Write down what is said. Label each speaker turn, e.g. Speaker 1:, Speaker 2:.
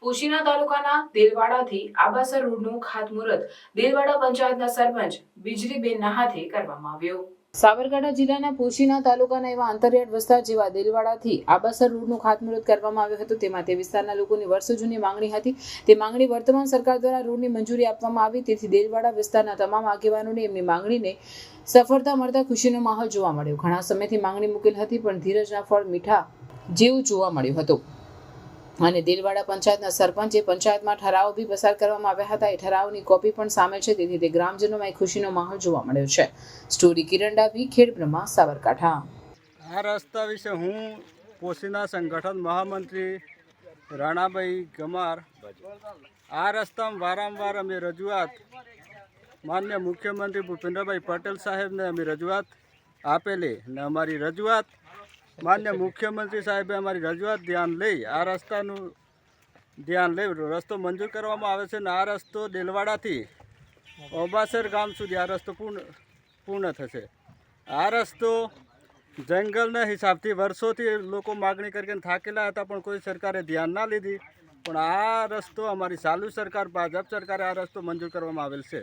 Speaker 1: ખુશીના તાલુકાના દેલવાડાથી આબાસર રોડનું ખાતમુહૂર્ત દેલવાડા પંચાયતના સરપંચ બીજરીબેનના હાથે કરવામાં આવ્યું। સાબરકાંઠા જિલ્લાના પોશીના તાલુકાના એવા અંતરિયાળ વિસ્તાર જેવા દેલવાડાથી આબાસર રોડનું ખાતમુહૂર્ત કરવામાં આવ્યું હતું। તેમાં તે વિસ્તારના લોકોની વર્ષો જૂની માંગણી હતી। તે માંગણી વર્તમાન સરકાર દ્વારા રોડની મંજૂરી આપવામાં આવી। તેથી દેલવાડા વિસ્તારના તમામ આગેવાનોને એમની માંગણીને સફળતા મળતા ખુશીનો માહોલ જોવા મળ્યો। ઘણા સમયથી માંગણી મૂકેલ હતી, પણ ધીરજના ફળ મીઠા જેવું જોવા મળ્યું હતું। અને દેલવાડા પંચાયતના સરપંચે પંચાયતમાં ઠરાવ બી પસાર કરવામાં આવ્યા હતા। એ ઠરાવની કોપી પણ સામેલ છે। તેથી તે ગ્રામજનોમાં ખુશીનો માહોલ જોવા મળ્યો છે। સ્ટોરી કિરણ ડાભી, ખેડબ્રહ્મા, સાબરકાંઠા।
Speaker 2: આ રસ્તા વિશે હું પોશીના સંગઠન મહામંત્રી રાણાભાઈ ગમાર આ રસ્તામાં વારંવાર અમે રજૂઆત માન્ય મુખ્યમંત્રી ભૂપેન્દ્રભાઈ પટેલ સાહેબને અમે રજૂઆત આપેલી ને અમારી રજૂઆત માન્ય મુખ્યમંત્રી સાહેબે અમારી રજૂઆત ધ્યાન લઈ આ રસ્તાનું ધ્યાન લઈ રસ્તો મંજૂર કરવામાં આવે છે। ને આ રસ્તો દેલવાડાથી આબાસર ગામ સુધી આ રસ્તો પૂર્ણ થશે। આ રસ્તો જંગલના હિસાબથી વર્ષોથી લોકો માગણી કરીને થાકેલા હતા, પણ કોઈ સરકારે ધ્યાન ના લીધી। પણ આ રસ્તો અમારી ચાલુ સરકાર ભાજપ સરકારે આ રસ્તો મંજૂર કરવામાં આવેલ છે।